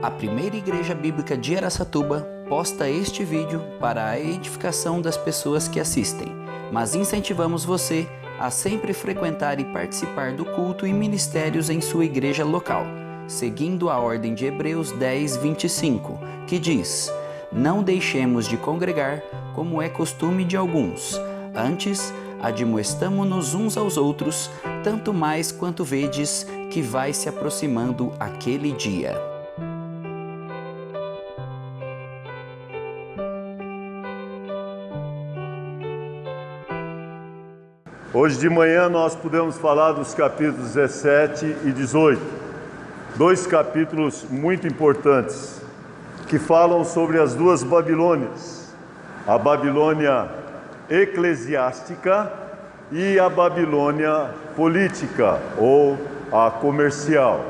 A primeira igreja bíblica de Araçatuba posta este vídeo para a edificação das pessoas que assistem, mas incentivamos você a sempre frequentar e participar do culto e ministérios em sua igreja local, seguindo a ordem de Hebreus 10, 25, que diz: "Não deixemos de congregar, como é costume de alguns, antes admoestamo-nos uns aos outros, tanto mais quanto vedes que vai se aproximando aquele dia." Hoje de manhã nós pudemos falar dos capítulos 17 e 18, dois capítulos muito importantes, que falam sobre as duas Babilônias, a Babilônia eclesiástica e a Babilônia política ou a comercial.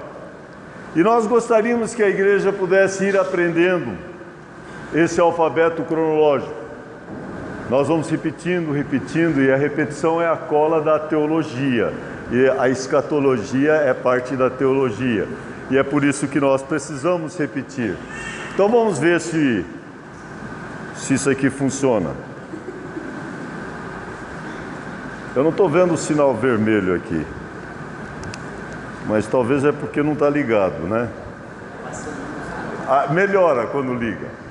E nós gostaríamos que a igreja pudesse ir aprendendo esse alfabeto cronológico. Nós vamos repetindo, e a repetição é a cola da teologia, e a escatologia é parte da teologia, e é por isso que nós precisamos repetir. Então vamos ver se isso aqui funciona. Eu não estou vendo o sinal vermelho aqui, mas talvez é porque não está ligado, né? Melhora quando liga.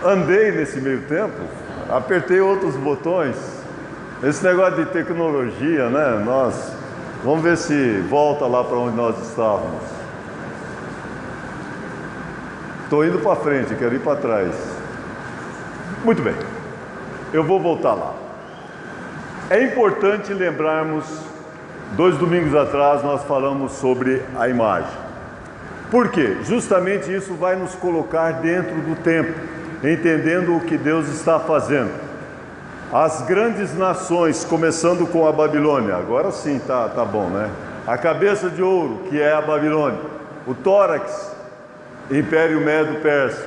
Andei nesse meio tempo, apertei outros botões. Esse negócio de tecnologia, né? Vamos ver se volta lá para onde nós estávamos. Estou indo para frente, quero ir para trás. Muito bem, eu vou voltar lá. É importante lembrarmos, 2 domingos atrás nós falamos sobre a imagem. Por quê? Justamente isso vai nos colocar dentro do tempo, entendendo o que Deus está fazendo. As grandes nações, começando com a Babilônia, agora sim tá bom, né? A cabeça de ouro, que é a Babilônia, o tórax, Império Medo-Persa,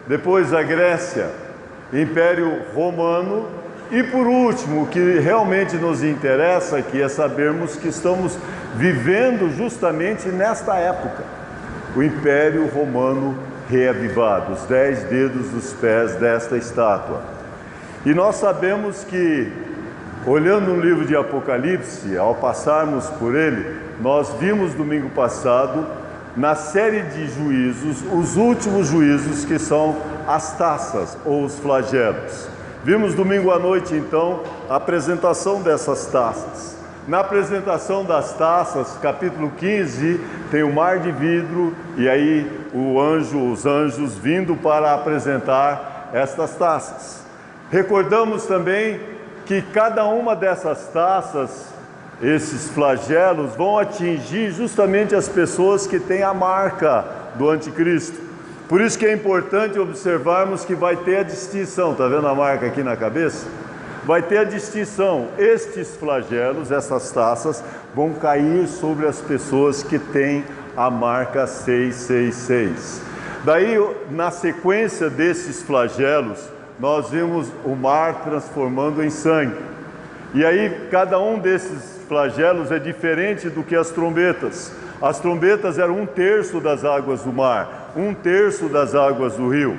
depois a Grécia, Império Romano, e por último, o que realmente nos interessa aqui é sabermos que estamos vivendo justamente nesta época, o Império Romano reavivado, os 10 dedos dos pés desta estátua. E nós sabemos que, olhando no livro de Apocalipse, ao passarmos por ele, nós vimos domingo passado, na série de juízos, os últimos juízos, que são as taças ou os flagelos. Vimos domingo à noite, então, a apresentação dessas taças. Na apresentação das taças, capítulo 15, tem o mar de vidro e aí os anjos vindo para apresentar estas taças. Recordamos também que cada uma dessas taças, esses flagelos, vão atingir justamente as pessoas que têm a marca do anticristo. Por isso que é importante observarmos que vai ter a distinção, está vendo a marca aqui na cabeça? Vai ter a distinção, estes flagelos, essas taças, vão cair sobre as pessoas que têm a marca 666. Daí, na sequência desses flagelos, nós vimos o mar transformando em sangue. E aí, cada um desses flagelos é diferente do que as trombetas. As trombetas eram 1/3 das águas do mar, 1/3 das águas do rio.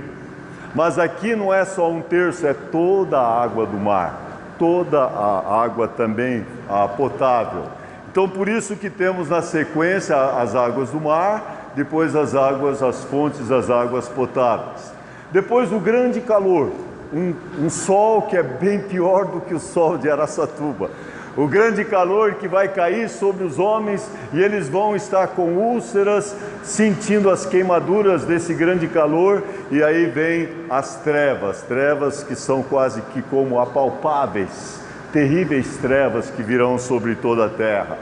Mas aqui não é só 1/3, é toda a água do mar, toda a água também potável. Então por isso que temos na sequência as águas do mar, depois as fontes, as águas potáveis. Depois o grande calor, um sol que é bem pior do que o sol de Araçatuba. O grande calor que vai cair sobre os homens e eles vão estar com úlceras, sentindo as queimaduras desse grande calor, e aí vem as trevas que são quase que como apalpáveis, terríveis trevas que virão sobre toda a terra.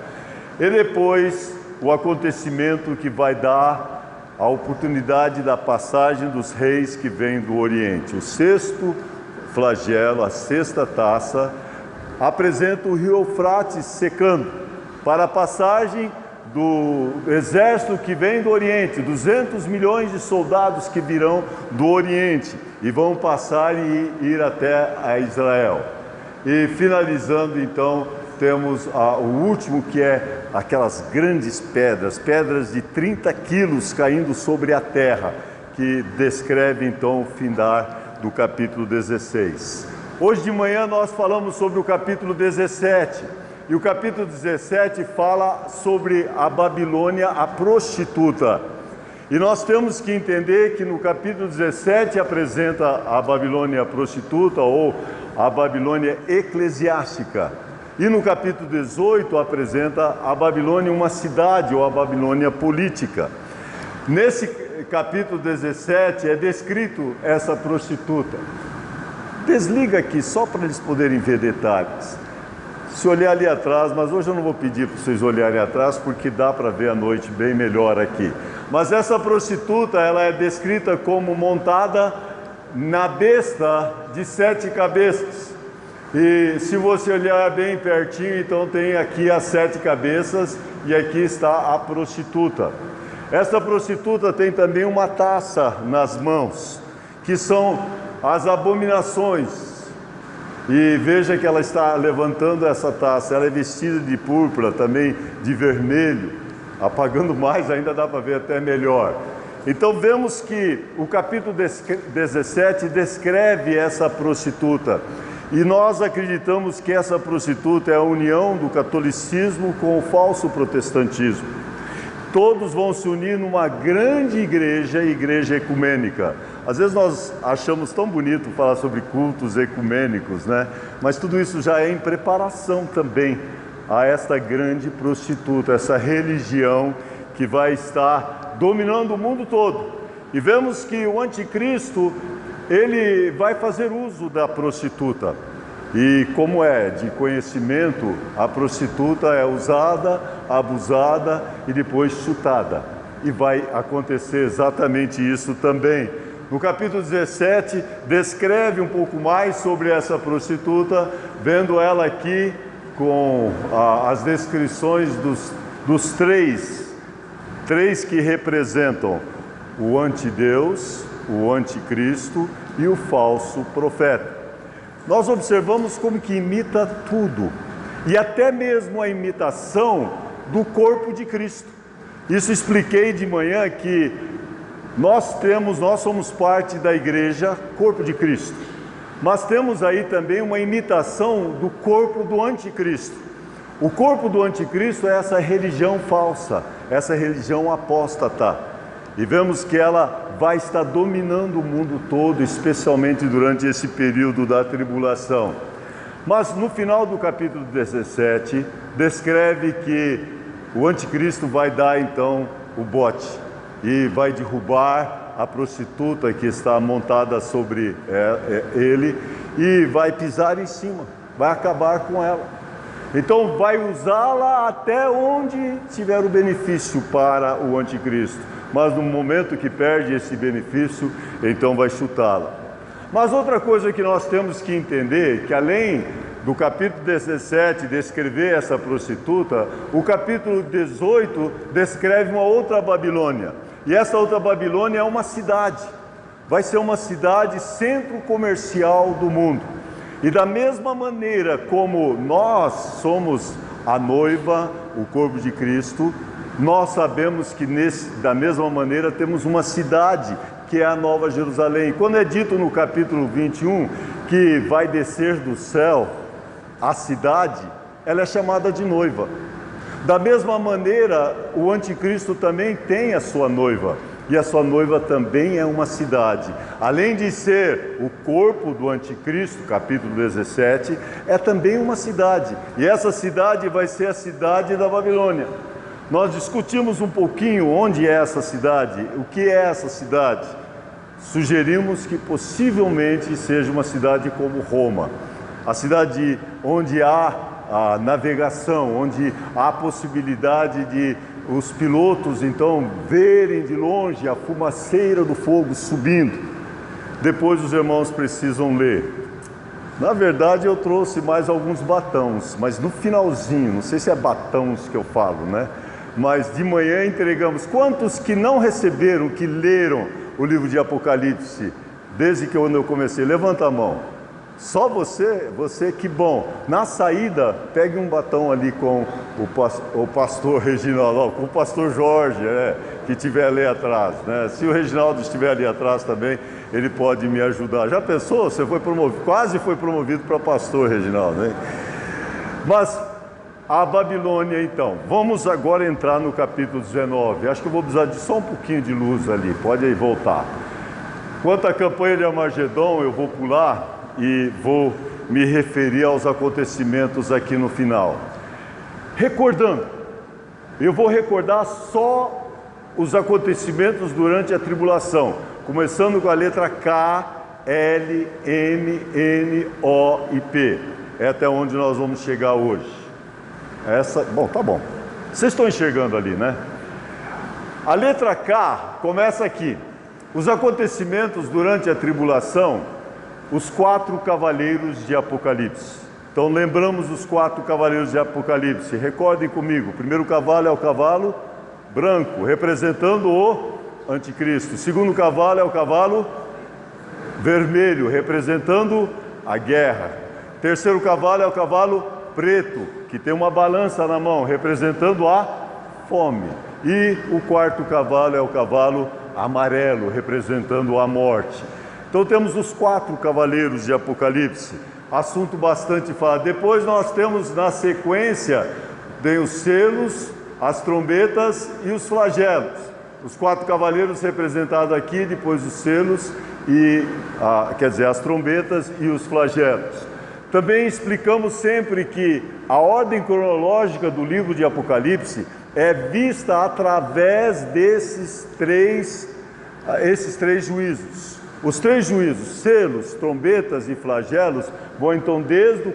E depois o acontecimento que vai dar a oportunidade da passagem dos reis que vêm do Oriente. O 6º flagelo, a 6ª taça, apresenta o rio Eufrates secando para a passagem do exército que vem do Oriente, 200 milhões de soldados que virão do Oriente e vão passar e ir até a Israel. E finalizando então temos o último, que é aquelas grandes pedras, pedras de 30 quilos caindo sobre a terra, que descreve então o findar do capítulo 16. Hoje de manhã nós falamos sobre o capítulo 17, e o capítulo 17 fala sobre a Babilônia, a prostituta. E nós temos que entender que no capítulo 17 apresenta a Babilônia prostituta ou a Babilônia eclesiástica. E no capítulo 18 apresenta a Babilônia uma cidade ou a Babilônia política. Nesse capítulo 17 é descrito essa prostituta. Desliga aqui só para eles poderem ver detalhes. Se olhar ali atrás, mas hoje eu não vou pedir para vocês olharem atrás, porque dá para ver a noite bem melhor aqui. Mas essa prostituta, ela é descrita como montada na besta de 7 cabeças. E se você olhar bem pertinho, então tem aqui as 7 cabeças e aqui está a prostituta. Essa prostituta tem também uma taça nas mãos, que são as abominações. E veja que ela está levantando essa taça, ela é vestida de púrpura, também de vermelho. Apagando mais ainda dá para ver até melhor. Então vemos que o capítulo 17 descreve essa prostituta. E nós acreditamos que essa prostituta é a união do catolicismo com o falso protestantismo. Todos vão se unir numa grande igreja, igreja ecumênica. Às vezes nós achamos tão bonito falar sobre cultos ecumênicos, né? Mas tudo isso já é em preparação também a esta grande prostituta, essa religião que vai estar dominando o mundo todo. E vemos que o anticristo, ele vai fazer uso da prostituta. E como é de conhecimento, a prostituta é usada, abusada e depois chutada. E vai acontecer exatamente isso também. No capítulo 17, descreve um pouco mais sobre essa prostituta, vendo ela aqui com as descrições dos três que representam o antideus, o anticristo e o falso profeta. Nós observamos como que imita tudo, e até mesmo a imitação do corpo de Cristo. Isso expliquei de manhã que nós somos parte da igreja, corpo de Cristo. Mas temos aí também uma imitação do corpo do anticristo. O corpo do anticristo é essa religião falsa, essa religião apóstata. E vemos que ela vai estar dominando o mundo todo, especialmente durante esse período da tribulação. Mas no final do capítulo 17, descreve que o anticristo vai dar então o bote e vai derrubar a prostituta que está montada sobre ele e vai pisar em cima, vai acabar com ela. Então vai usá-la até onde tiver o benefício para o anticristo. Mas no momento que perde esse benefício, então vai chutá-la. Mas outra coisa que nós temos que entender, que além do capítulo 17 descrever essa prostituta, o capítulo 18 descreve uma outra Babilônia. E essa outra Babilônia é uma cidade. Vai ser uma cidade centro comercial do mundo. E da mesma maneira como nós somos a noiva, o corpo de Cristo, nós sabemos que da mesma maneira temos uma cidade que é a Nova Jerusalém. Quando é dito no capítulo 21 que vai descer do céu a cidade, ela é chamada de noiva. Da mesma maneira, o anticristo também tem a sua noiva, e a sua noiva também é uma cidade. Além de ser o corpo do anticristo, capítulo 17, é também uma cidade, e essa cidade vai ser a cidade da Babilônia. Nós discutimos um pouquinho onde é essa cidade, o que é essa cidade. Sugerimos que possivelmente seja uma cidade como Roma, a cidade onde há a navegação, onde há a possibilidade de os pilotos então verem de longe a fumaceira do fogo subindo. Depois os irmãos precisam ler. Na verdade eu trouxe mais alguns batãos, mas no finalzinho, não sei se é batãos que eu falo, né? Mas de manhã entregamos. Quantos que não receberam, que leram o livro de Apocalipse, desde que eu comecei? Levanta a mão. Só você que bom. Na saída, pegue um batom ali com o pastor Reginaldo, com o pastor Jorge, que estiver ali atrás, né? Se o Reginaldo estiver ali atrás também, ele pode me ajudar. Já pensou? Você foi promovido, quase foi promovido para pastor, Reginaldo, hein? Mas a Babilônia, então. Vamos agora entrar no capítulo 19. Acho que eu vou precisar de só um pouquinho de luz ali. Pode aí voltar. Quanto à campanha de Armagedon, eu vou pular e vou me referir aos acontecimentos aqui no final. Recordando, eu vou recordar só os acontecimentos durante a tribulação, começando com a letra K, L, M, N, O e P. É até onde nós vamos chegar hoje. Bom, tá bom. Vocês estão enxergando ali, né? A letra K começa aqui. Os acontecimentos durante a tribulação, os 4 cavaleiros de Apocalipse. Então lembramos os 4 cavaleiros de Apocalipse. Recordem comigo. O primeiro cavalo é o cavalo branco, representando o anticristo. O segundo cavalo é o cavalo vermelho, representando a guerra. O terceiro cavalo é o cavalo preto, que tem uma balança na mão, representando a fome. E o quarto cavalo é o cavalo amarelo, representando a morte. Então temos os 4 cavaleiros de Apocalipse, assunto bastante fácil. Depois nós temos na sequência, tem os selos, as trombetas e os flagelos. Os 4 cavaleiros representados aqui, depois os selos, as trombetas e os flagelos. Também explicamos sempre que a ordem cronológica do livro de Apocalipse é vista através desses três juízos. Os 3 juízos, selos, trombetas e flagelos, vão então desde o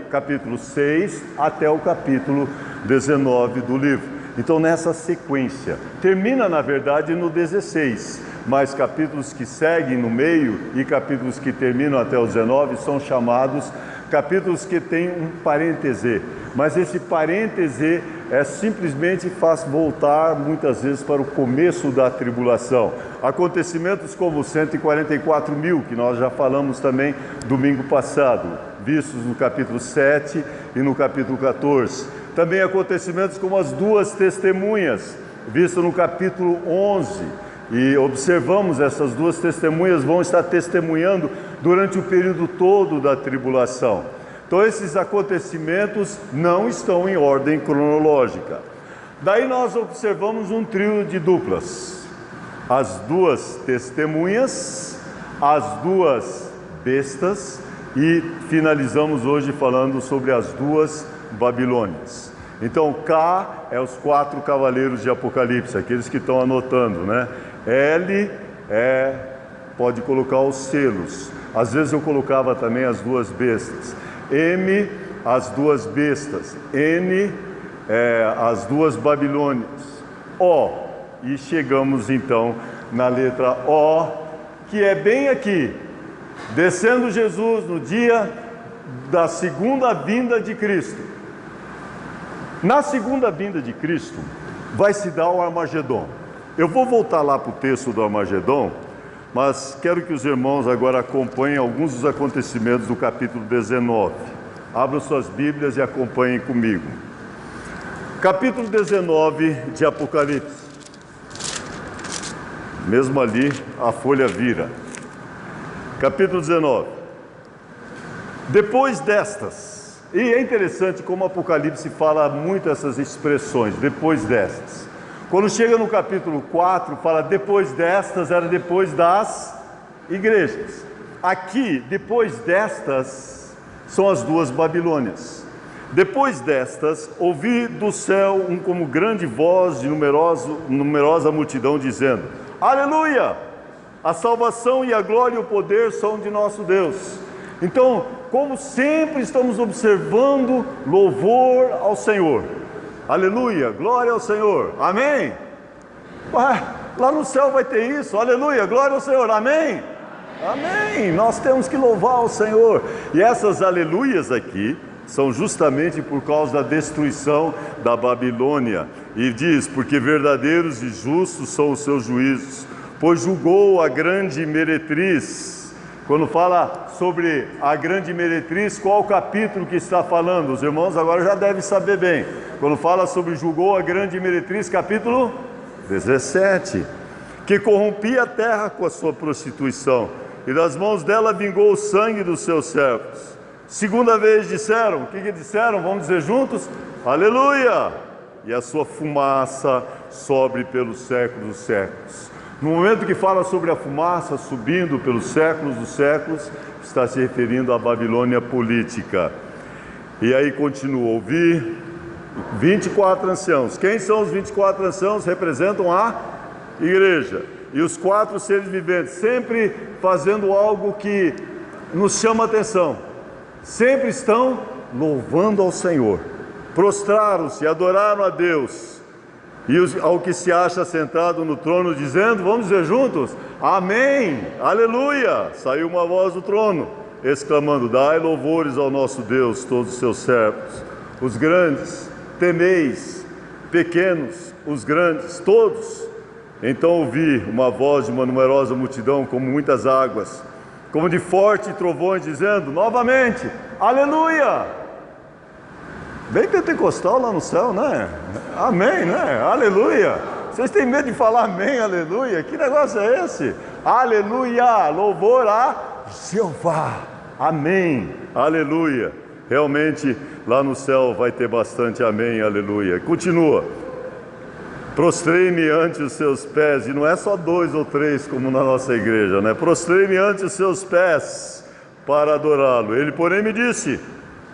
capítulo 6 até o capítulo 19 do livro. Então nessa sequência, termina na verdade no 16, mas capítulos que seguem no meio e capítulos que terminam até o 19 são chamados capítulos que têm um parêntese, mas esse parêntese simplesmente faz voltar muitas vezes para o começo da tribulação. Acontecimentos como 144 mil, que nós já falamos também domingo passado, vistos no capítulo 7 e no capítulo 14. Também acontecimentos como as 2 testemunhas, visto no capítulo 11. E observamos essas 2 testemunhas vão estar testemunhando durante o período todo da tribulação. Então esses acontecimentos não estão em ordem cronológica. Daí nós observamos um trio de duplas. As 2 testemunhas, as 2 bestas e finalizamos hoje falando sobre as 2 Babilônias. Então K é os 4 cavaleiros de Apocalipse, aqueles que estão anotando, né? L pode colocar os selos. Às vezes eu colocava também as 2 bestas. M, as 2 bestas. N, as 2 Babilônias. O, e chegamos então na letra O, que é bem aqui, descendo Jesus no dia da segunda vinda de Cristo. Na segunda vinda de Cristo vai se dar o Armagedon. Eu vou voltar lá para o texto do Armagedon, mas quero que os irmãos agora acompanhem alguns dos acontecimentos do capítulo 19. Abram suas Bíblias e acompanhem comigo. Capítulo 19 de Apocalipse. Mesmo ali, a folha vira. Capítulo 19. Depois destas, e é interessante como o Apocalipse fala muito essas expressões, depois destas. Quando chega no capítulo 4, fala depois destas, era depois das igrejas. Aqui, depois destas, são as 2 Babilônias. Depois destas, ouvi do céu como grande voz de numerosa multidão dizendo: Aleluia! A salvação e a glória e o poder são de nosso Deus. Então, como sempre estamos observando louvor ao Senhor. Aleluia, glória ao Senhor, amém? Lá no céu vai ter isso, aleluia, glória ao Senhor, amém? Amém, nós temos que louvar ao Senhor. E essas aleluias aqui são justamente por causa da destruição da Babilônia. E diz, porque verdadeiros e justos são os seus juízos, pois julgou a grande meretriz Quando fala sobre a grande meretriz, qual o capítulo que está falando? Os irmãos agora já devem saber bem. Quando fala sobre julgou a grande meretriz, capítulo 17, que corrompia a terra com a sua prostituição, e das mãos dela vingou o sangue dos seus servos. Segunda vez disseram, o que disseram? Vamos dizer juntos? Aleluia! E a sua fumaça sobe pelos séculos dos séculos. No momento que fala sobre a fumaça subindo pelos séculos dos séculos, está se referindo à Babilônia política. E aí continua, ouvi 24 anciãos. Quem são os 24 anciãos? Representam a igreja. E os 4 seres viventes, sempre fazendo algo que nos chama a atenção. Sempre estão louvando ao Senhor. Prostraram-se, adoraram a Deus. E ao que se acha sentado no trono, dizendo, vamos dizer juntos, amém, aleluia. Saiu uma voz do trono, exclamando, dai louvores ao nosso Deus, todos os seus servos, os grandes, temeis, pequenos, os grandes, todos. Então ouvi uma voz de uma numerosa multidão, como muitas águas, como de fortes trovões, dizendo, novamente, aleluia. Bem pentecostal lá no céu, né? Amém, né? Aleluia. Vocês têm medo de falar amém, aleluia? Que negócio é esse? Aleluia, louvor a Jeová. Amém, aleluia. Realmente, lá no céu vai ter bastante amém, aleluia. Continua. Prostrei-me ante os seus pés, e não é só 2 ou 3 como na nossa igreja, né? Prostrei-me ante os seus pés para adorá-lo. Ele, porém, me disse,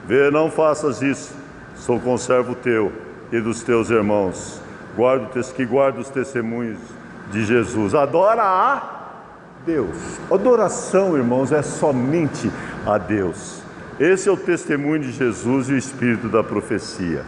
vê, não faças isso. Sou conservo teu e dos teus irmãos, que guarda os testemunhos de Jesus. Adora a Deus. Adoração, irmãos, é somente a Deus. Esse é o testemunho de Jesus e o espírito da profecia.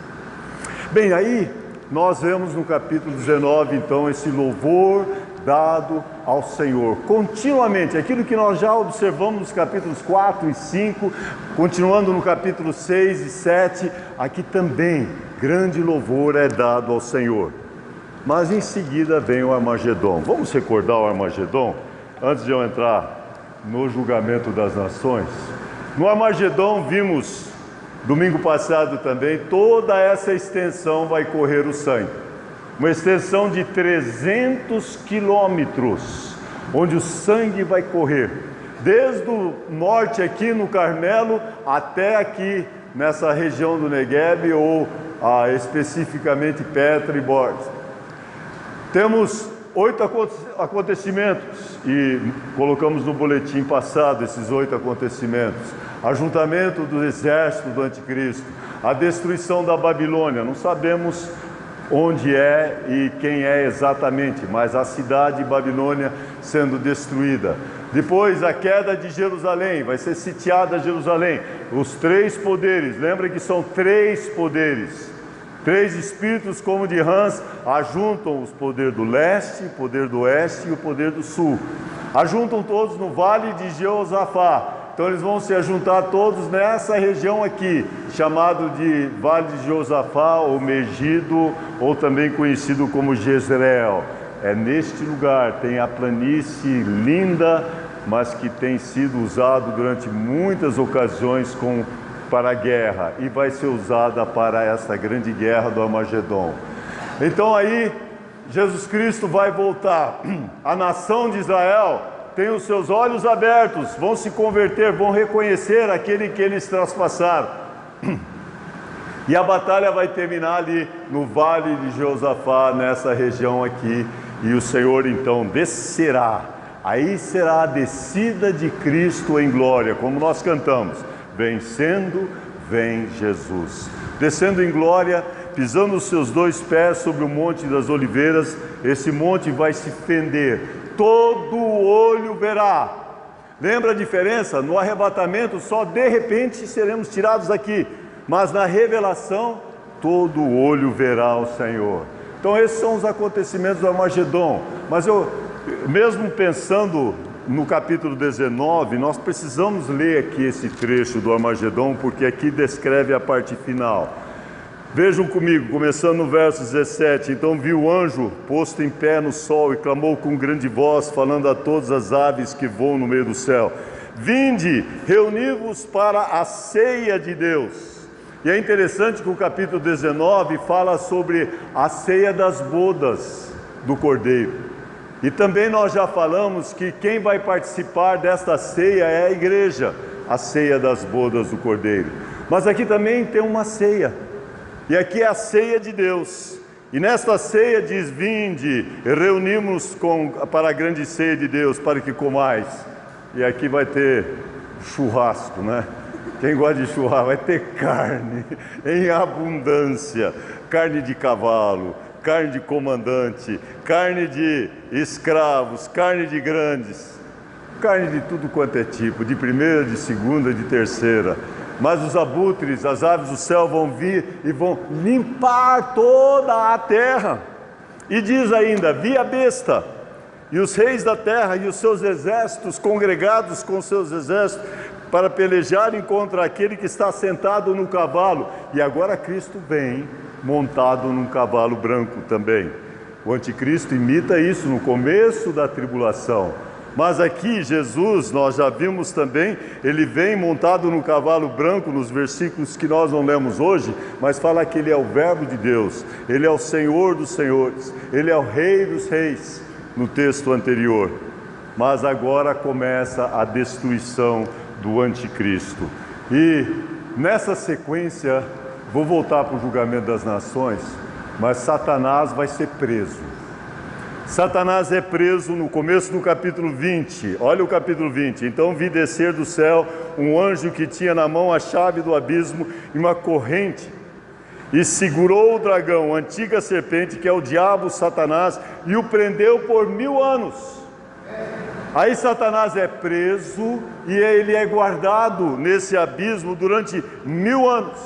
Bem, aí nós vemos no capítulo 19, então, esse louvor dado ao Senhor, continuamente, aquilo que nós já observamos nos capítulos 4 e 5, continuando no capítulo 6 e 7, aqui também, grande louvor é dado ao Senhor. Mas em seguida vem o Armagedon. Vamos recordar o Armagedon, antes de eu entrar no julgamento das nações. No Armagedon vimos, domingo passado também, toda essa extensão vai correr o sangue. Uma extensão de 300 quilômetros, onde o sangue vai correr, desde o norte aqui no Carmelo, até aqui nessa região do Negueb, ou especificamente Petra e Borges. Temos 8 acontecimentos, e colocamos no boletim passado esses 8 acontecimentos. Ajuntamento do exército do anticristo, a destruição da Babilônia, não sabemos onde é e quem é exatamente, mas a cidade de Babilônia sendo destruída. Depois a queda de Jerusalém, vai ser sitiada Jerusalém. Os 3 poderes, lembra que são 3 poderes, 3 espíritos como de rãs, ajuntam os poderes do leste, o poder do oeste e o poder do sul. Ajuntam todos no vale de Jeosafá. Então eles vão se ajuntar todos nessa região aqui, chamado de Vale de Josafá, ou Megido, ou também conhecido como Jezreel. É neste lugar, tem a planície linda, mas que tem sido usado durante muitas ocasiões para a guerra, e vai ser usada para essa grande guerra do Armagedon. Então aí, Jesus Cristo vai voltar. A nação de Israel tem os seus olhos abertos, vão se converter, vão reconhecer aquele que eles traspassaram. E a batalha vai terminar ali no Vale de Josafá, nessa região aqui, e o Senhor então descerá. Aí será a descida de Cristo em glória, como nós cantamos, vencendo, vem Jesus. Descendo em glória, pisando os seus 2 pés sobre o Monte das Oliveiras, esse monte vai se fender. Todo olho verá. Lembra a diferença? No arrebatamento, só de repente seremos tirados daqui, mas na revelação, todo olho verá o Senhor. Então esses são os acontecimentos do Armagedon. Mas eu, mesmo pensando no capítulo 19, nós precisamos ler aqui esse trecho do Armagedon, porque aqui descreve a parte final. Vejam comigo, começando no verso 17. Então vi o anjo posto em pé no sol e clamou com grande voz, falando a todas as aves que voam no meio do céu: Vinde, reuni-vos para a ceia de Deus. E é interessante que o capítulo 19 fala sobre a ceia das bodas do Cordeiro. E também nós já falamos que quem vai participar desta ceia é a igreja, a ceia das bodas do Cordeiro. Mas aqui também tem uma ceia, e aqui é a ceia de Deus. E nesta ceia diz: vinde, reunimos para a grande ceia de Deus, para que comais. E aqui vai ter churrasco, né? Quem gosta de churrasco, vai ter carne em abundância, carne de cavalo, carne de comandante, carne de escravos, carne de grandes, carne de tudo quanto é tipo, de primeira, de segunda, de terceira. Mas os abutres, as aves do céu vão vir e vão limpar toda a terra. E diz ainda: vi a besta e os reis da terra e os seus exércitos congregados com os seus exércitos para pelejarem contra aquele que está sentado no cavalo. E agora Cristo vem montado num cavalo branco também. O anticristo imita isso no começo da tribulação. Mas aqui Jesus, nós já vimos também, ele vem montado no cavalo branco, nos versículos que nós não lemos hoje, mas fala que ele é o verbo de Deus, ele é o Senhor dos senhores, ele é o Rei dos reis, no texto anterior. Mas agora começa a destruição do anticristo. E nessa sequência, vou voltar para o julgamento das nações, mas Satanás vai ser preso. Satanás é preso no começo do capítulo 20, olha o capítulo 20. Então vi descer do céu um anjo que tinha na mão a chave do abismo e uma corrente, e segurou o dragão, a antiga serpente, que é o diabo, Satanás, e o prendeu por 1000 anos. Aí Satanás é preso e ele é guardado nesse abismo durante 1000 anos.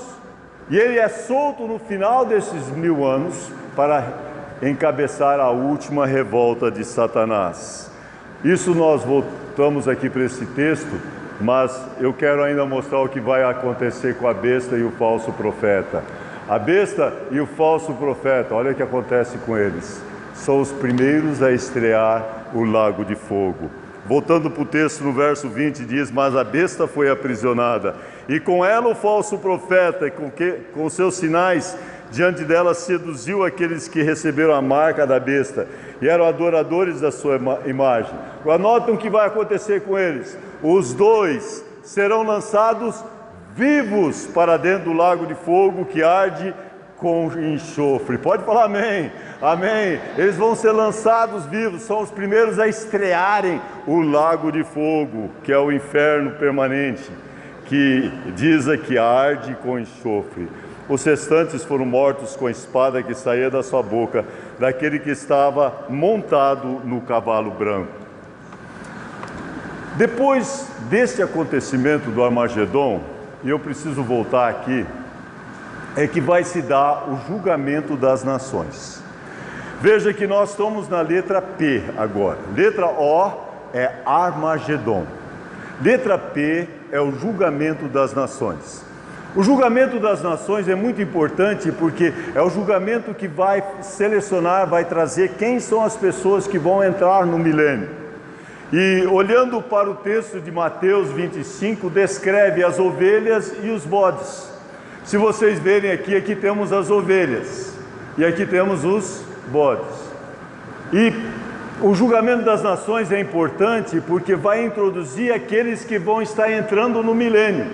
E ele é solto no final desses 1000 anos para encabeçar a última revolta de Satanás. Isso nós voltamos aqui para esse texto, mas eu quero ainda mostrar o que vai acontecer com a besta e o falso profeta. A besta e o falso profeta, olha o que acontece com eles. São os primeiros a estrear o lago de fogo. Voltando para o texto, no verso 20 diz: mas a besta foi aprisionada, e com ela o falso profeta, com seus sinais diante dela seduziu aqueles que receberam a marca da besta e eram adoradores da sua imagem. Anotam o que vai acontecer com eles. Os dois serão lançados vivos para dentro do lago de fogo que arde com enxofre. Pode falar amém? Amém. Eles vão ser lançados vivos, são os primeiros a estrearem o lago de fogo, que é o inferno permanente, que diz que arde com enxofre. Os restantes foram mortos com a espada que saía da sua boca, daquele que estava montado no cavalo branco. Depois deste acontecimento do Armagedon, e eu preciso voltar aqui, é que vai se dar o julgamento das nações. Veja que nós estamos na letra P agora. Letra O é Armagedon. Letra P é o julgamento das nações. O julgamento das nações é muito importante porque é o julgamento que vai selecionar, vai trazer quem são as pessoas que vão entrar no milênio. E olhando para o texto de Mateus 25, descreve as ovelhas e os bodes. Se vocês verem aqui temos as ovelhas e aqui temos os bodes. E o julgamento das nações é importante porque vai introduzir aqueles que vão estar entrando no milênio.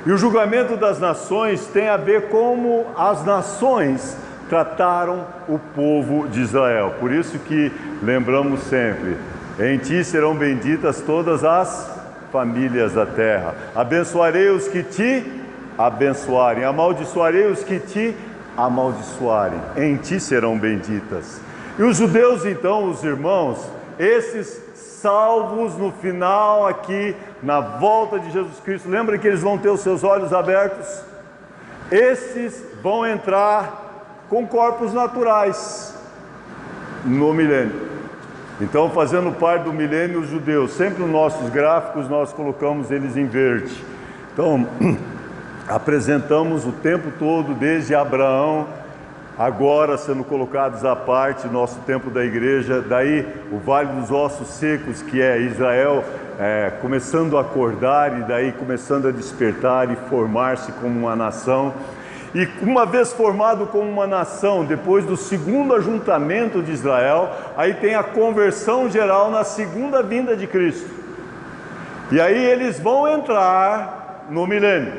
E o julgamento das nações tem a ver como as nações trataram o povo de Israel. Por isso que lembramos sempre: em ti serão benditas todas as famílias da terra. Abençoarei os que te abençoarem, amaldiçoarei os que te amaldiçoarem. Em ti serão benditas. E os judeus, então, os irmãos, esses salvos no final aqui, na volta de Jesus Cristo, lembra que eles vão ter os seus olhos abertos? Esses vão entrar com corpos naturais no milênio. Então, fazendo parte do milênio, os judeus, sempre nos nossos gráficos nós colocamos eles em verde. Então, apresentamos o tempo todo, desde Abraão, agora sendo colocados à parte, nosso templo da igreja, daí o Vale dos Ossos Secos, que é Israel, começando a acordar e daí começando a despertar e formar-se como uma nação. E uma vez formado como uma nação, depois do segundo ajuntamento de Israel, aí tem a conversão geral na segunda vinda de Cristo. E aí eles vão entrar no milênio.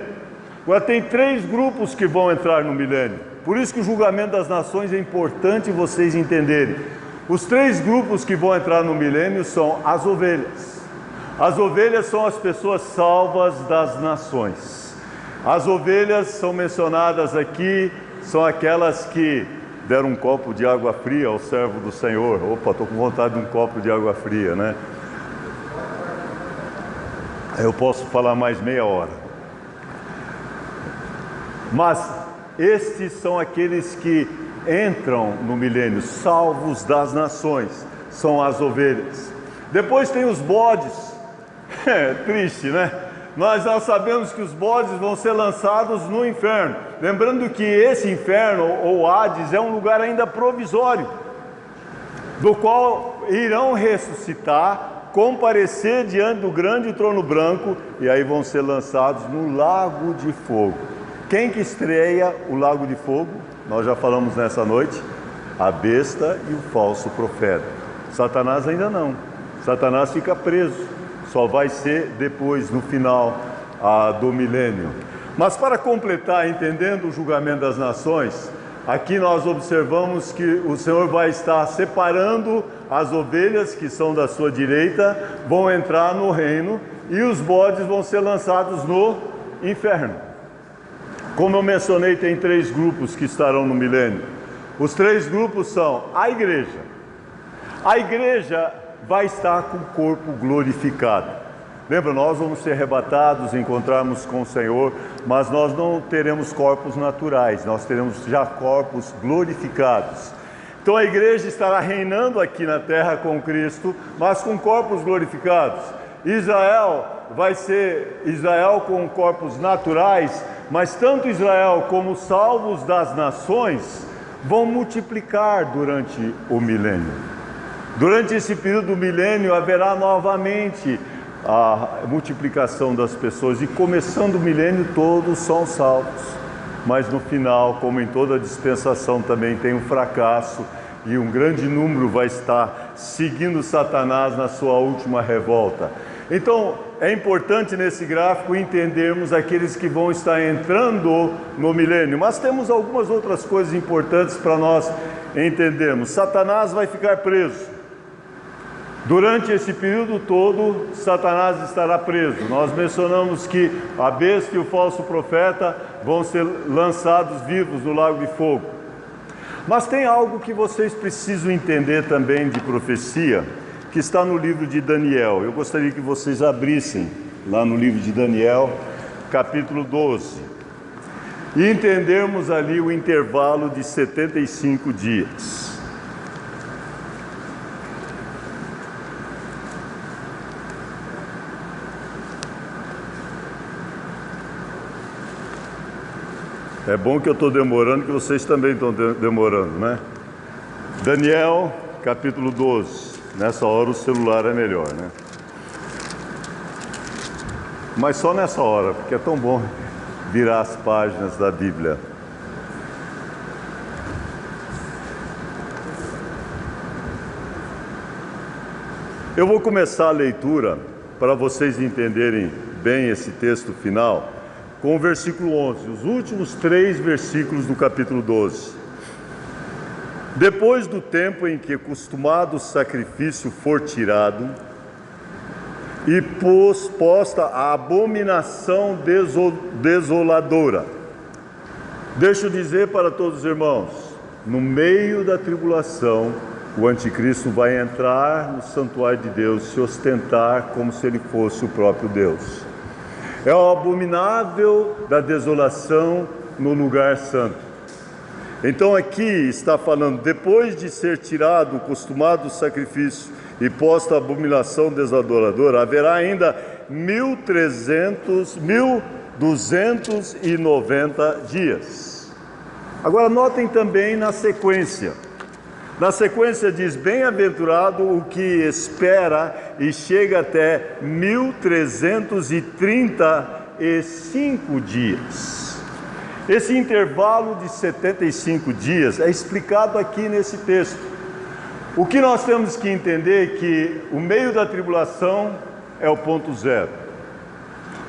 Agora tem 3 grupos que vão entrar no milênio. Por isso que o julgamento das nações é importante vocês entenderem. Os 3 grupos que vão entrar no milênio são as ovelhas. As ovelhas são as pessoas salvas das nações. As ovelhas são mencionadas aqui, são aquelas que deram um copo de água fria ao servo do Senhor. Opa, estou com vontade de um copo de água fria, né? Eu posso falar mais meia hora. Mas estes são aqueles que entram no milênio, salvos das nações, são as ovelhas. Depois tem os bodes. É triste, né? Nós já sabemos que os bodes vão ser lançados no inferno. Lembrando que esse inferno, ou Hades, é um lugar ainda provisório, do qual irão ressuscitar, comparecer diante do grande trono branco, e aí vão ser lançados no lago de fogo. Quem que estreia o lago de fogo? Nós já falamos nessa noite, a besta e o falso profeta. Satanás ainda não. Satanás fica preso. Só vai ser depois, no final do milênio. Mas para completar, entendendo o julgamento das nações, aqui nós observamos que o Senhor vai estar separando as ovelhas que são da sua direita, vão entrar no reino, e os bodes vão ser lançados no inferno. Como eu mencionei, tem 3 grupos que estarão no milênio. Os 3 grupos são a igreja. A igreja vai estar com o corpo glorificado. Lembra, nós vamos ser arrebatados, encontrarmos com o Senhor, mas nós não teremos corpos naturais, nós teremos já corpos glorificados. Então a igreja estará reinando aqui na terra com Cristo, mas com corpos glorificados. Israel vai ser Israel com corpos naturais, mas tanto Israel como os salvos das nações vão multiplicar durante o milênio. Durante esse período do milênio haverá novamente a multiplicação das pessoas, e começando o milênio todos são salvos, mas no final, como em toda dispensação, também tem um fracasso, e um grande número vai estar seguindo Satanás na sua última revolta. Então é importante nesse gráfico entendermos aqueles que vão estar entrando no milênio, mas temos algumas outras coisas importantes para nós entendermos. Satanás vai ficar preso. Durante esse período todo, Satanás estará preso. Nós mencionamos que a besta e o falso profeta vão ser lançados vivos no lago de fogo. Mas tem algo que vocês precisam entender também de profecia, que está no livro de Daniel. Eu gostaria que vocês abrissem lá no livro de Daniel, capítulo 12, e entendermos ali o intervalo de 75 dias. É bom que eu estou demorando, que vocês também estão demorando, né? Daniel, capítulo 12. Nessa hora o celular é melhor, né? Mas só nessa hora, porque é tão bom virar as páginas da Bíblia. Eu vou começar a leitura para vocês entenderem bem esse texto final, com o versículo 11, os últimos 3 versículos do capítulo 12. Depois do tempo em que o costumado sacrifício for tirado e posta a abominação desoladora. Deixa eu dizer para todos os irmãos, no meio da tribulação, o anticristo vai entrar no santuário de Deus, se ostentar como se ele fosse o próprio Deus. É o abominável da desolação no lugar santo. Então aqui está falando, depois de ser tirado o costumado sacrifício e posta a abominação desoladora, haverá ainda 1.290 dias. Agora notem também na sequência. Na sequência diz, bem-aventurado o que espera e chega até 1335 dias. Esse intervalo de 75 dias é explicado aqui nesse texto. O que nós temos que entender é que o meio da tribulação é o ponto zero.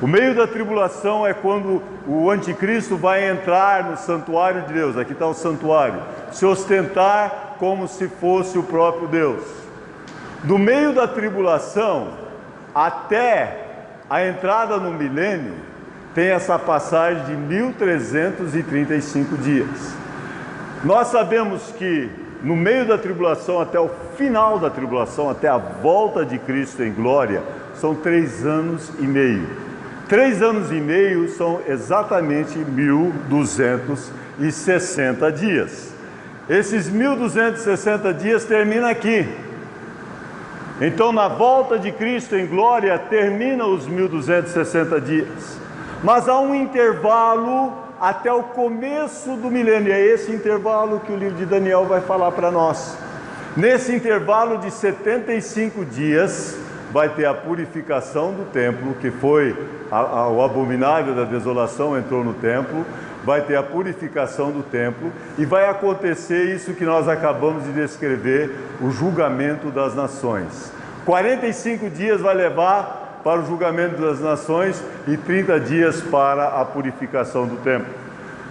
O meio da tribulação é quando o anticristo vai entrar no santuário de Deus, aqui está o santuário, se ostentar como se fosse o próprio Deus. Do meio da tribulação até a entrada no milênio, tem essa passagem de 1335 dias. Nós sabemos que no meio da tribulação até o final da tribulação, até a volta de Cristo em glória, são 3 anos e meio. 3 anos e meio são exatamente 1260 dias. Esses 1260 dias terminam aqui. Então, na volta de Cristo em glória, termina os 1260 dias. Mas há um intervalo até o começo do milênio. É esse intervalo que o livro de Daniel vai falar para nós. Nesse intervalo de 75 dias, vai ter a purificação do templo, que foi o abominável da desolação entrou no templo, vai ter a purificação do templo e vai acontecer isso que nós acabamos de descrever, o julgamento das nações. 45 dias vai levar para o julgamento das nações e 30 dias para a purificação do templo.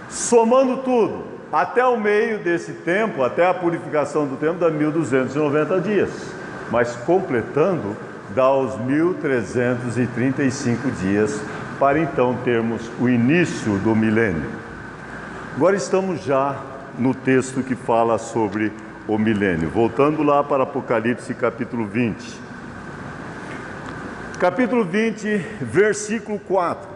Somando tudo, até o meio desse tempo, até a purificação do templo, dá 1290 dias, mas completando, dá os 1335 dias, para então termos o início do milênio. Agora estamos já no texto que fala sobre o milênio. Voltando lá para Apocalipse capítulo 20. Capítulo 20, versículo 4.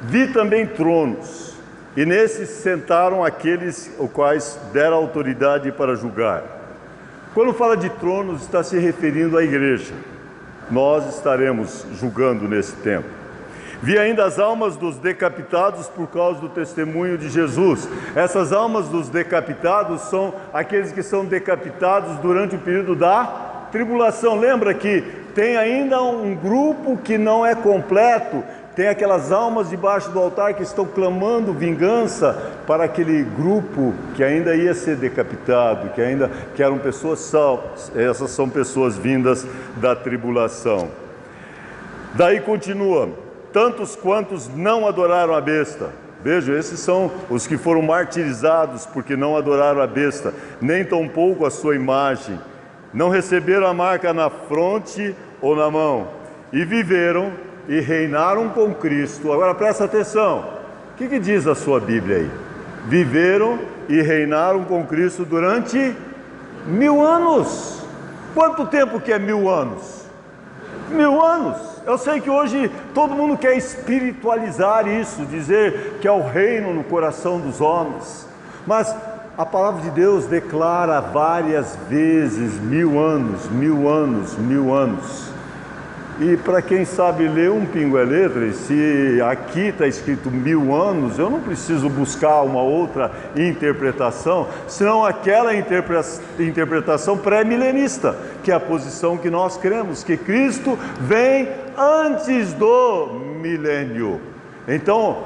Vi também tronos, e nesses sentaram aqueles os quais deram autoridade para julgar. Quando fala de tronos, está se referindo à igreja. Nós estaremos julgando nesse tempo. Vi ainda as almas dos decapitados por causa do testemunho de Jesus. Essas almas dos decapitados são aqueles que são decapitados durante o período da tribulação. Lembra que tem ainda um grupo que não é completo, tem aquelas almas debaixo do altar que estão clamando vingança para aquele grupo que ainda ia ser decapitado, que eram pessoas salvas. Essas são pessoas vindas da tribulação. Daí continua, tantos quantos não adoraram a besta. Veja, esses são os que foram martirizados porque não adoraram a besta, nem tampouco a sua imagem, não receberam a marca na fronte ou na mão, e viveram e reinaram com Cristo. Agora presta atenção, o que diz a sua Bíblia aí? Viveram e reinaram com Cristo durante 1000 anos. Quanto tempo que é 1000 anos? 1000 anos. Eu sei que hoje todo mundo quer espiritualizar isso, dizer que é o reino no coração dos homens, mas a palavra de Deus declara várias vezes 1000 anos, 1000 anos, 1000 anos. E para quem sabe ler um pingo é letra, e se aqui está escrito 1000 anos, eu não preciso buscar uma outra interpretação, senão aquela interpretação pré-milenista, que é a posição que nós cremos, que Cristo vem antes do milênio. Então,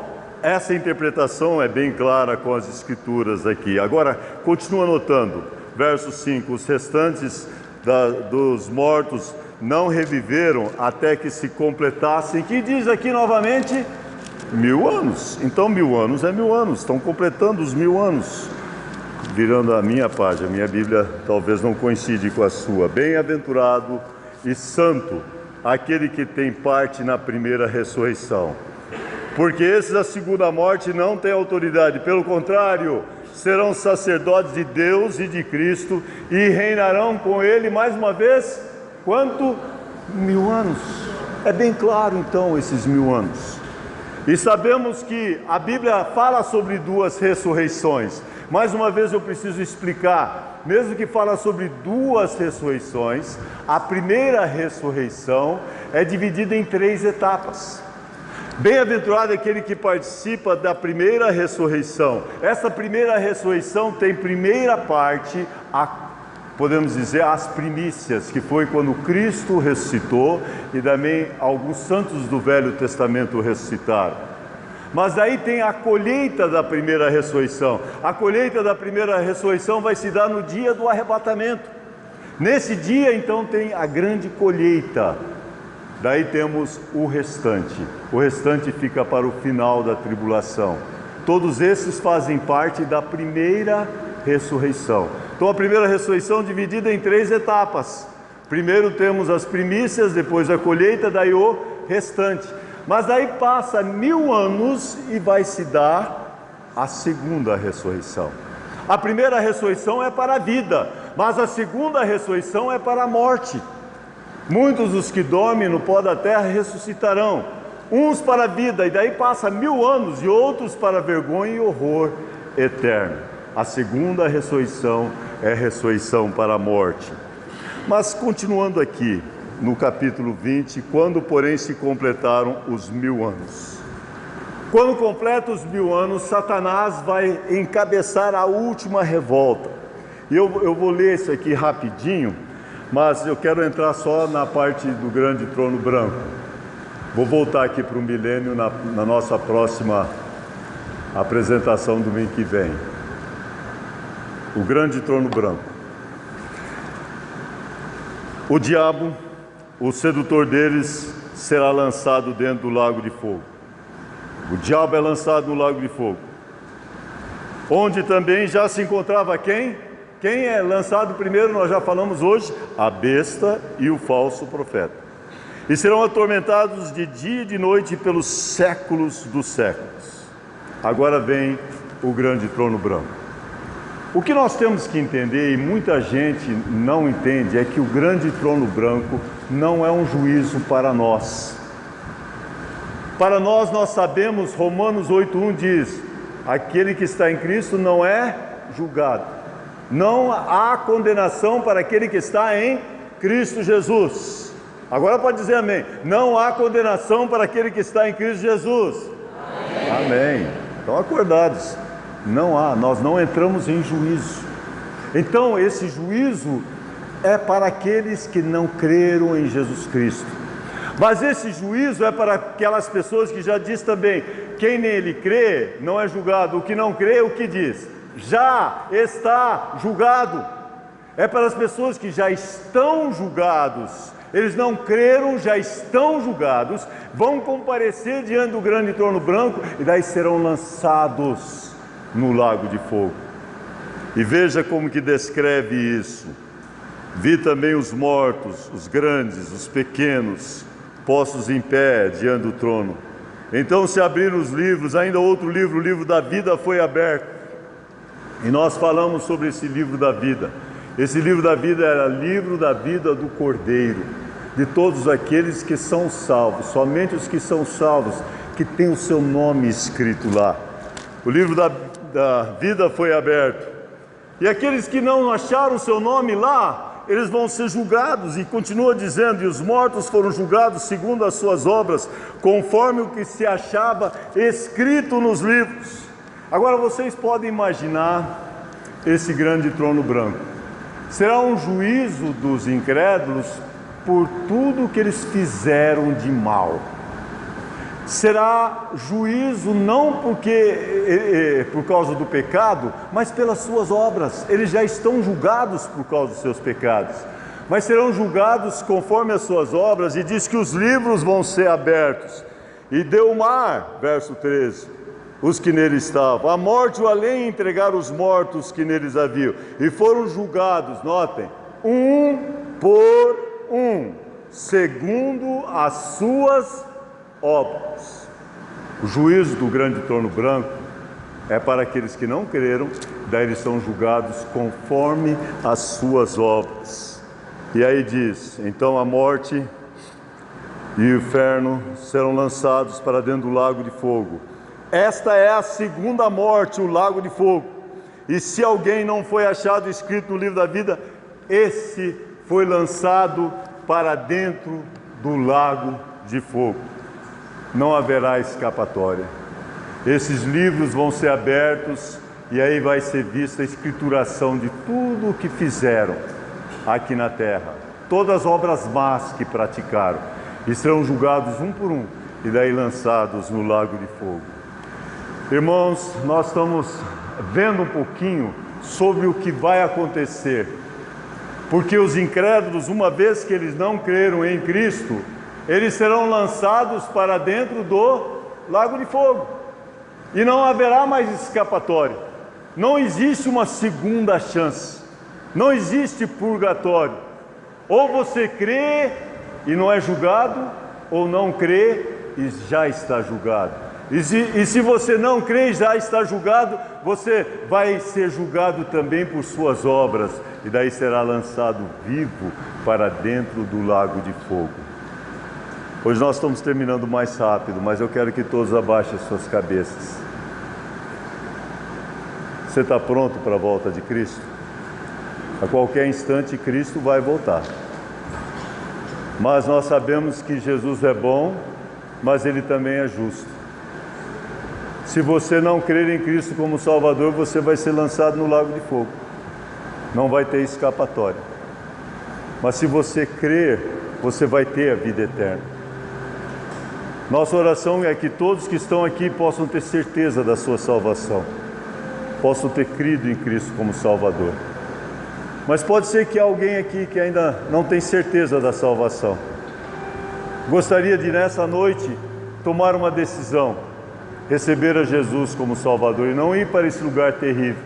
essa interpretação é bem clara com as escrituras aqui. Agora, continua anotando, verso 5, os restantes dos mortos não reviveram até que se completassem, que diz aqui novamente, 1000 anos. Então 1000 anos é 1000 anos, estão completando os 1000 anos. Virando a minha página, a minha Bíblia talvez não coincide com a sua. Bem-aventurado e santo aquele que tem parte na primeira ressurreição. Porque esses da segunda morte não têm autoridade, pelo contrário, serão sacerdotes de Deus e de Cristo e reinarão com Ele mais uma vez. Quanto? 1000 anos. É bem claro então esses 1000 anos. E sabemos que a Bíblia fala sobre 2 ressurreições. Mais uma vez eu preciso explicar. Mesmo que fala sobre 2 ressurreições, a primeira ressurreição é dividida em 3 etapas. Bem-aventurado é aquele que participa da primeira ressurreição. Essa primeira ressurreição tem primeira parte, podemos dizer, as primícias, que foi quando Cristo ressuscitou e também alguns santos do Velho Testamento ressuscitaram. Mas aí tem a colheita da primeira ressurreição. A colheita da primeira ressurreição vai se dar no dia do arrebatamento. Nesse dia, então, tem a grande colheita. Daí temos o restante. O restante fica para o final da tribulação. Todos esses fazem parte da primeira ressurreição. Então a primeira ressurreição é dividida em 3 etapas. Primeiro temos as primícias, depois a colheita, daí o restante. Mas daí passa 1000 anos e vai se dar a segunda ressurreição. A primeira ressurreição é para a vida, mas a segunda ressurreição é para a morte. Muitos dos que dormem no pó da terra ressuscitarão, uns para a vida, e daí passa 1000 anos, e outros para vergonha e horror eterno. A segunda ressurreição é a ressurreição para a morte. Mas continuando aqui, no capítulo 20, quando porém se completaram os 1000 anos. Quando completa os 1000 anos, Satanás vai encabeçar a última revolta. E eu vou ler isso aqui rapidinho, mas eu quero entrar só na parte do grande trono branco. Vou voltar aqui para o milênio na nossa próxima apresentação domingo que vem. O grande trono branco. O diabo, o sedutor deles, será lançado dentro do lago de fogo. O diabo é lançado no lago de fogo, onde também já se encontrava quem? Quem é lançado primeiro, nós já falamos hoje, a besta e o falso profeta. E serão atormentados de dia e de noite pelos séculos dos séculos. Agora vem o grande trono branco. O que nós temos que entender, e muita gente não entende, é que o grande trono branco não é um juízo para nós. Para nós sabemos, Romanos 8:1 diz, aquele que está em Cristo não é julgado. Não há condenação para aquele que está em Cristo Jesus. Agora pode dizer amém. Não há condenação para aquele que está em Cristo Jesus. Amém. Amém. Estão acordados. Não há, nós não entramos em juízo. Então esse juízo é para aqueles que não creram em Jesus Cristo. Mas esse juízo é para aquelas pessoas que já diz também, quem nele crê não é julgado. O que não crê, o que diz? Já está julgado. É para as pessoas que já estão julgados. Eles não creram, já estão julgados, vão comparecer diante do grande trono branco e daí serão lançados no lago de fogo. E veja como que descreve isso. Vi também os mortos, os grandes, os pequenos, postos em pé diante do trono. Então se abriram os livros, ainda outro livro, o livro da vida foi aberto. E nós falamos sobre esse livro da vida. Esse livro da vida era livro da vida do Cordeiro, de todos aqueles que são salvos, somente os que são salvos, que tem o seu nome escrito lá. O livro da vida foi aberto. E aqueles que não acharam o seu nome lá, eles vão ser julgados. E continua dizendo, e os mortos foram julgados segundo as suas obras, conforme o que se achava escrito nos livros. Agora vocês podem imaginar esse grande trono branco. Será um juízo dos incrédulos por tudo que eles fizeram de mal. Será juízo não por causa do pecado, mas pelas suas obras. Eles já estão julgados por causa dos seus pecados, mas serão julgados conforme as suas obras. E diz que os livros vão ser abertos. E deu o mar, verso 13, os que nele estavam. A morte e o além entregaram os mortos que neles haviam. E foram julgados, notem, um por um, segundo as suas obras. O juízo do grande trono branco é para aqueles que não creram, daí eles são julgados conforme as suas obras. E aí diz, então a morte e o inferno serão lançados para dentro do lago de fogo. Esta é a segunda morte, o lago de fogo. E se alguém não foi achado escrito no livro da vida, esse foi lançado para dentro do lago de fogo. não haverá escapatória. Esses livros vão ser abertos e aí vai ser vista a escrituração de tudo o que fizeram aqui na terra. Todas as obras más que praticaram. E serão julgados um por um e daí lançados no lago de fogo. Irmãos, nós estamos vendo um pouquinho sobre o que vai acontecer. Porque os incrédulos, uma vez que eles não creram em Cristo, eles serão lançados para dentro do lago de fogo. E não haverá mais escapatória. Não existe uma segunda chance. Não existe purgatório. Ou você crê e não é julgado, ou não crê e já está julgado. E se você não crê e já está julgado, você vai ser julgado também por suas obras. E daí será lançado vivo para dentro do lago de fogo. Hoje nós estamos terminando mais rápido, mas eu quero que todos abaixem as suas cabeças. Você está pronto para a volta de Cristo? A qualquer instante Cristo vai voltar. Mas nós sabemos que Jesus é bom, mas Ele também é justo. Se você não crer em Cristo como Salvador, você vai ser lançado no lago de fogo. Não vai ter escapatória. Mas se você crer, você vai ter a vida eterna. Nossa oração é que todos que estão aqui possam ter certeza da sua salvação. Possam ter crido em Cristo como Salvador. Mas pode ser que alguém aqui que ainda não tem certeza da salvação, gostaria de nessa noite tomar uma decisão, receber a Jesus como Salvador e não ir para esse lugar terrível,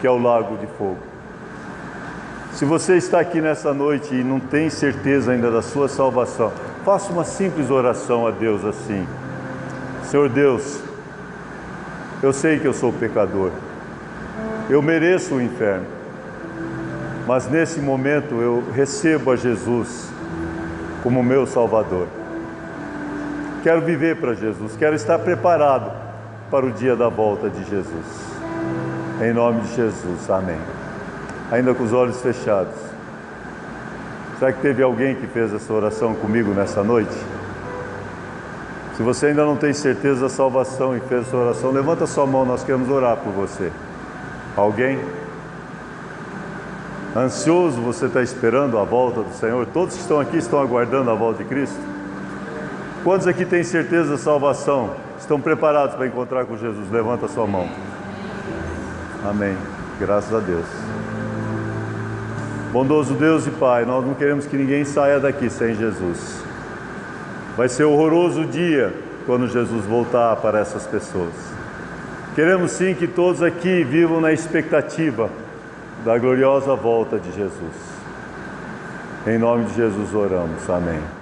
que é o lago de fogo. Se você está aqui nessa noite e não tem certeza ainda da sua salvação, faça uma simples oração a Deus assim: Senhor Deus, eu sei que eu sou pecador, eu mereço o inferno, mas nesse momento eu recebo a Jesus como meu Salvador. Quero viver para Jesus, quero estar preparado para o dia da volta de Jesus. Em nome de Jesus, amém. Ainda com os olhos fechados. Será que teve alguém que fez essa oração comigo nessa noite? Se você ainda não tem certeza da salvação e fez essa oração, levanta sua mão, nós queremos orar por você. Alguém? Ansioso você está esperando a volta do Senhor? Todos que estão aqui estão aguardando a volta de Cristo? Quantos aqui têm certeza da salvação? Estão preparados para encontrar com Jesus? Levanta sua mão. Amém. Graças a Deus. Bondoso Deus e Pai, nós não queremos que ninguém saia daqui sem Jesus. Vai ser horroroso o dia quando Jesus voltar para essas pessoas. Queremos sim que todos aqui vivam na expectativa da gloriosa volta de Jesus. Em nome de Jesus oramos. Amém.